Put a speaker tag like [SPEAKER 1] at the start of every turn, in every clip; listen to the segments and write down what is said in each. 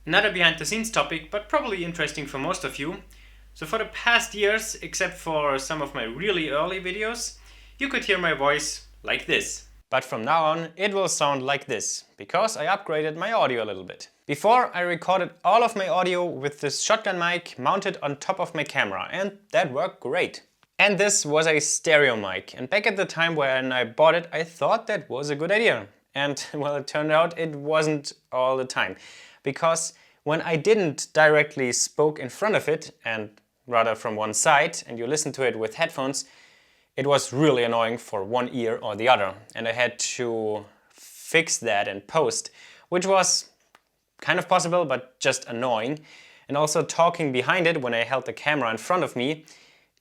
[SPEAKER 1] Another behind the scenes topic, but probably interesting for most of you. So for the past years, except for some of my really early videos, you could hear my voice like this. But from now on, it will sound like this, because I upgraded my audio a little bit. Before, I recorded all of my audio with this shotgun mic mounted on top of my camera, and that worked great. And this was a stereo mic, and back at the time when I bought it, I thought that was a good idea. And well, it turned out it wasn't all the time. Because when I didn't directly spoke in front of it, and rather from one side, and you listen to it with headphones, it was really annoying for one ear or the other. And I had to fix that in post, which was kind of possible, but just annoying. And also talking behind it when I held the camera in front of me,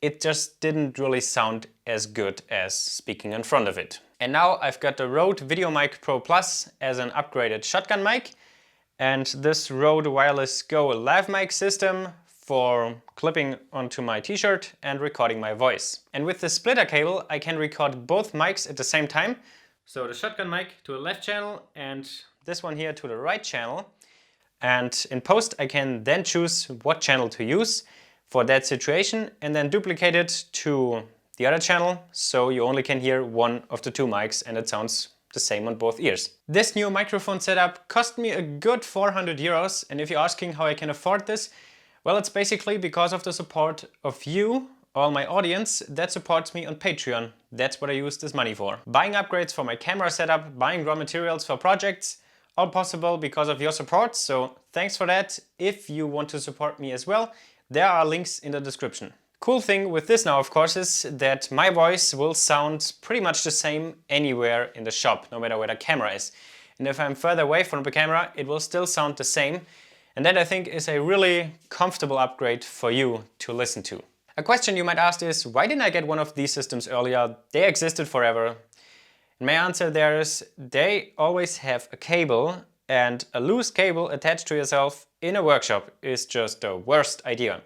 [SPEAKER 1] it just didn't really sound as good as speaking in front of it. And now I've got the Rode VideoMic Pro Plus as an upgraded shotgun mic, and this Rode Wireless Go lav-mic system for clipping onto my t-shirt and recording my voice. And with the splitter cable I can record both mics at the same time. So the shotgun mic to the left channel and this one here to the right channel. And in post I can then choose what channel to use for that situation and then duplicate it to the other channel, so you only can hear one of the two mics and it sounds the same on both ears. This new microphone setup cost me a good 400 euros, and if you're asking how I can afford this, well, it's basically because of the support of you, all my audience, that supports me on Patreon. That's what I use this money for. Buying upgrades for my camera setup, buying raw materials for projects, all possible because of your support, so thanks for that. If you want to support me as well, there are links in the description. Cool thing with this now, of course, is that my voice will sound pretty much the same anywhere in the shop, no matter where the camera is. And if I'm further away from the camera, it will still sound the same. And that, I think, is a really comfortable upgrade for you to listen to. A question you might ask is, why didn't I get one of these systems earlier? They existed forever. And my answer there is, they always have a cable, and a loose cable attached to yourself in a workshop is just the worst idea.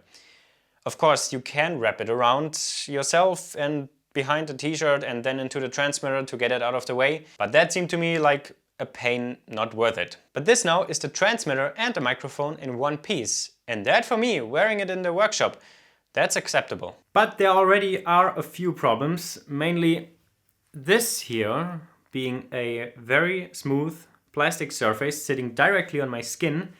[SPEAKER 1] Of course, you can wrap it around yourself and behind the t-shirt and then into the transmitter to get it out of the way, but that seemed to me like a pain not worth it. But this now is the transmitter and the microphone in one piece, and that for me, wearing it in the workshop, that's acceptable. But there already are a few problems, mainly this here being a very smooth plastic surface sitting directly on my skin.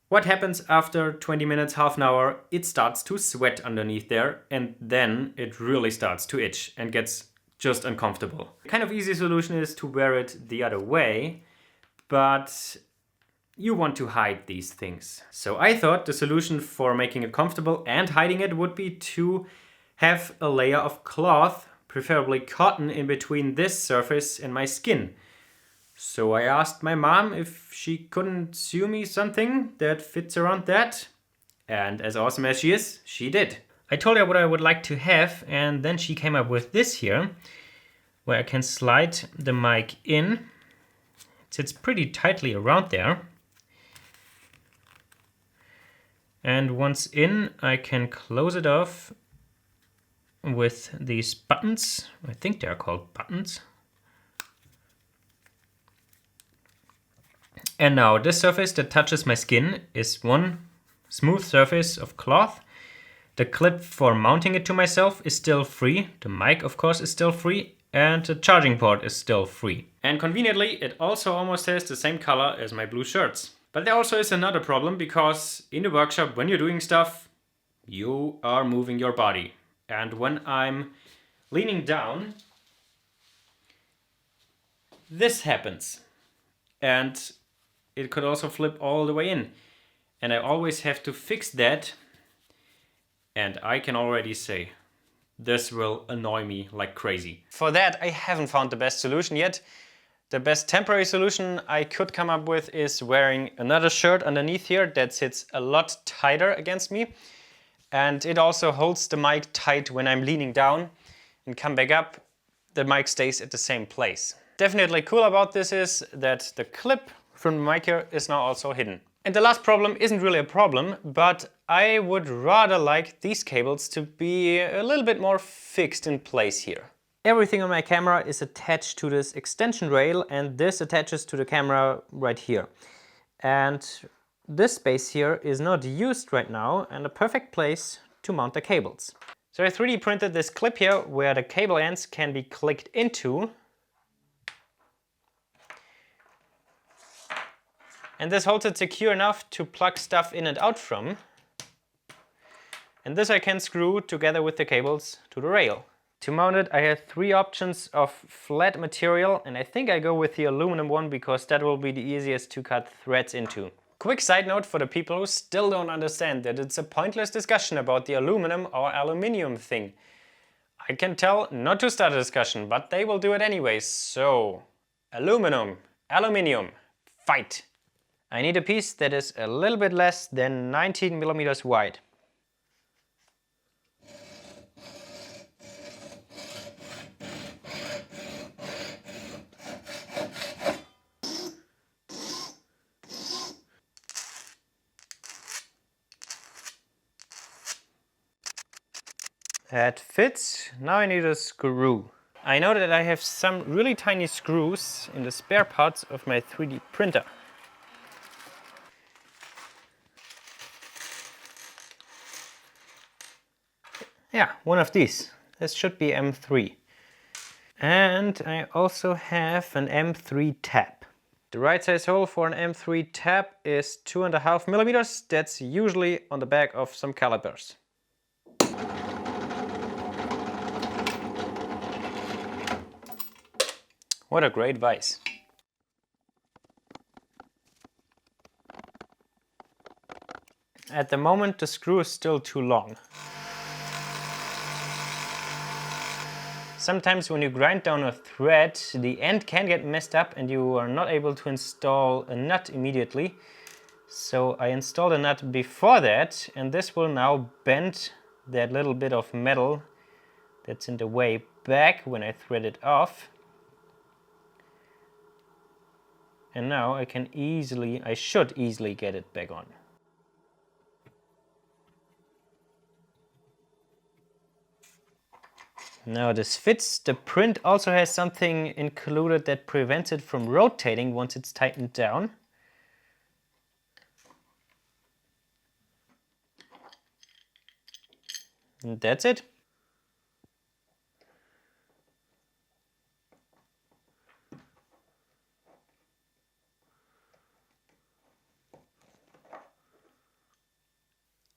[SPEAKER 1] What happens after 20 minutes, half an hour? It starts to sweat underneath there, and then it really starts to itch and gets just uncomfortable. A kind of easy solution is to wear it the other way, but you want to hide these things. So I thought the solution for making it comfortable and hiding it would be to have a layer of cloth, preferably cotton, in between this surface and my skin. So I asked my mom if she couldn't sew me something that fits around that. And as awesome as she is, she did. I told her what I would like to have, and then she came up with this here, where I can slide the mic in. It sits pretty tightly around there. And once in, I can close it off with these buttons. I think they're called buttons. And now this surface that touches my skin is one smooth surface of cloth. The clip for mounting it to myself is still free. The mic, of course, is still free. And the charging port is still free. And conveniently, it also almost has the same color as my blue shirts. But there also is another problem, because in the workshop, when you're doing stuff, you are moving your body. And when I'm leaning down, this happens. And it could also flip all the way in. And I always have to fix that. And I can already say, this will annoy me like crazy. For that, I haven't found the best solution yet. The best temporary solution I could come up with is wearing another shirt underneath here that sits a lot tighter against me. And it also holds the mic tight when I'm leaning down and come back up. The mic stays at the same place. Definitely cool about this is that the clip from the mic here is now also hidden. And the last problem isn't really a problem, but I would rather like these cables to be a little bit more fixed in place here. Everything on my camera is attached to this extension rail, and this attaches to the camera right here. And this space here is not used right now and a perfect place to mount the cables. So I 3D printed this clip here where the cable ends can be clicked into. And this holds it secure enough to plug stuff in and out from. And this I can screw together with the cables to the rail. To mount it, I have 3 options of flat material, and I think I go with the aluminum one because that will be the easiest to cut threads into. Quick side note for the people who still don't understand that it's a pointless discussion about the aluminum or aluminium thing. I can tell not to start a discussion, but they will do it anyways. So, aluminum, aluminium, fight! I need a piece that is a little bit less than 19 millimeters wide. That fits. Now I need a screw. I know that I have some really tiny screws in the spare parts of my 3D printer. Yeah, one of these. This should be M3. And I also have an M3 tab. The right size hole for an M3 tab is 2.5 millimeters. That's usually on the back of some calipers. What a great vise. At the moment the screw is still too long. Sometimes when you grind down a thread, the end can get messed up and you are not able to install a nut immediately. So I installed a nut before that, and this will now bend that little bit of metal that's in the way back when I thread it off. And now I should easily get it back on. Now this fits. The print also has something included that prevents it from rotating once it's tightened down. And that's it.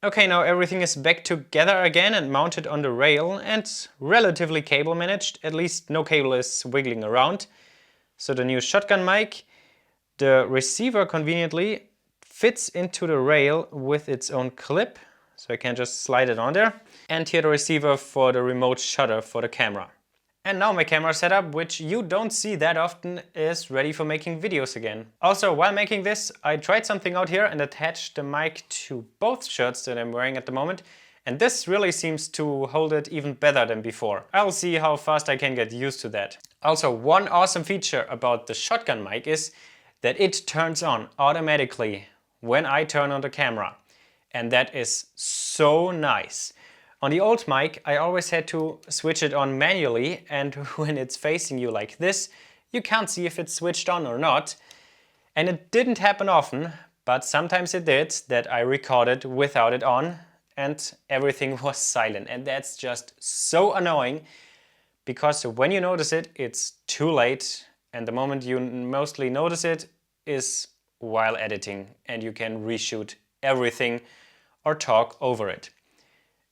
[SPEAKER 1] Okay, now everything is back together again and mounted on the rail and relatively cable managed. At least no cable is wiggling around. So the new shotgun mic, the receiver conveniently fits into the rail with its own clip. So I can just slide it on there. And here the receiver for the remote shutter for the camera. And now my camera setup, which you don't see that often, is ready for making videos again. Also, while making this, I tried something out here and attached the mic to both shirts that I'm wearing at the moment. And this really seems to hold it even better than before. I'll see how fast I can get used to that. Also, one awesome feature about the shotgun mic is that it turns on automatically when I turn on the camera. And that is so nice. On the old mic, I always had to switch it on manually, and when it's facing you like this, you can't see if it's switched on or not. And it didn't happen often, but sometimes it did, that I recorded without it on and everything was silent. And that's just so annoying, because when you notice it, it's too late, and the moment you mostly notice it is while editing, and you can reshoot everything or talk over it.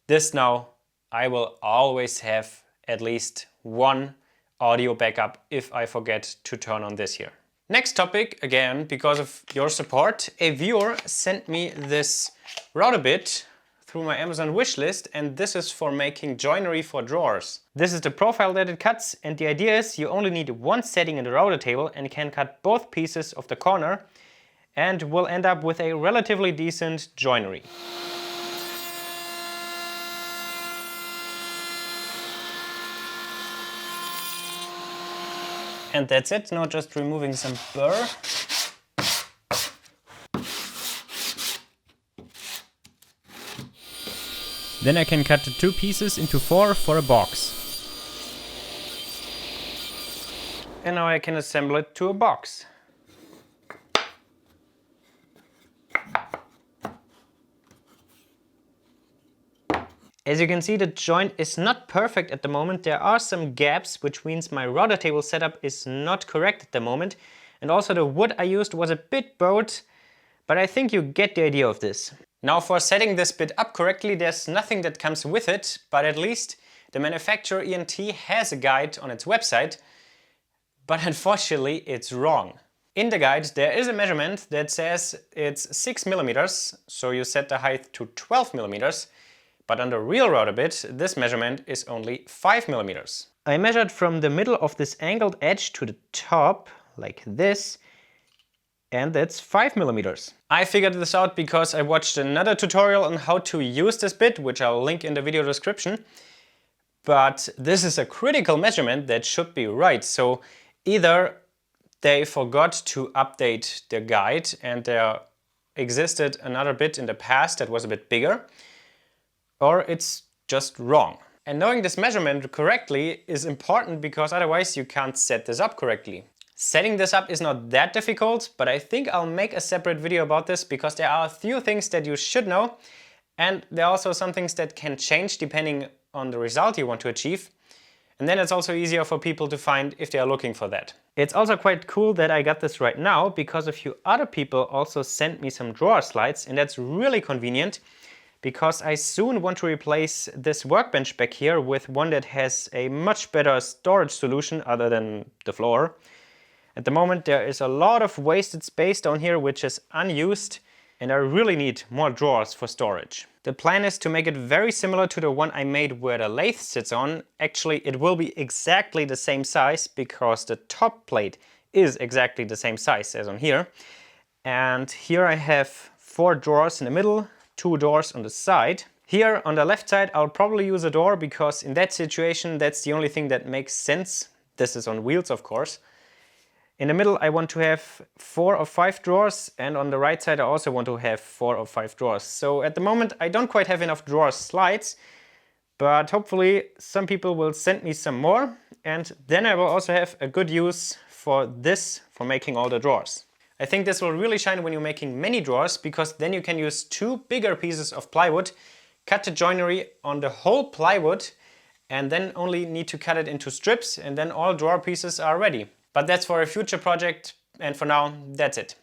[SPEAKER 1] This now, I will always have at least one audio backup if I forget to turn on this here. Next topic, again, because of your support, a viewer sent me this Routerbit through my Amazon wishlist, and this is for making joinery for drawers. This is the profile that it cuts, and the idea is you only need one setting in the router table and can cut both pieces of the corner and will end up with a relatively decent joinery. And that's it, now just removing some burr. Then I can cut the 2 pieces into 4 for a box. And now I can assemble it to a box. As you can see, the joint is not perfect at the moment. There are some gaps, which means my router table setup is not correct at the moment. And also the wood I used was a bit bowed, but I think you get the idea of this. Now for setting this bit up correctly, there's nothing that comes with it, but at least the manufacturer ENT has a guide on its website, but unfortunately it's wrong. In the guide there is a measurement that says it's 6 millimeters, so you set the height to 12 millimeters, but on the real Routerbit this measurement is only 5 millimeters. I measured from the middle of this angled edge to the top, like this, and that's 5 millimeters. I figured this out because I watched another tutorial on how to use this bit, which I'll link in the video description. But this is a critical measurement that should be right, so either they forgot to update their guide and there existed another bit in the past that was a bit bigger, or it's just wrong. And knowing this measurement correctly is important because otherwise you can't set this up correctly. Setting this up is not that difficult, but I think I'll make a separate video about this because there are a few things that you should know, and there are also some things that can change depending on the result you want to achieve. And then it's also easier for people to find if they are looking for that. It's also quite cool that I got this right now because a few other people also sent me some drawer slides, and that's really convenient because I soon want to replace this workbench back here with one that has a much better storage solution other than the floor. At the moment there is a lot of wasted space down here which is unused, and I really need more drawers for storage. The plan is to make it very similar to the one I made where the lathe sits on. Actually, it will be exactly the same size because the top plate is exactly the same size as on here. And here I have 4 drawers in the middle, 2 doors on the side. Here on the left side I'll probably use a door because in that situation that's the only thing that makes sense. This is on wheels, of course. In the middle I want to have 4 or 5 drawers, and on the right side I also want to have 4 or 5 drawers. So at the moment I don't quite have enough drawer slides, but hopefully some people will send me some more, and then I will also have a good use for this for making all the drawers. I think this will really shine when you're making many drawers, because then you can use 2 bigger pieces of plywood, cut the joinery on the whole plywood, and then only need to cut it into strips, and then all drawer pieces are ready. But that's for a future project, and for now, that's it.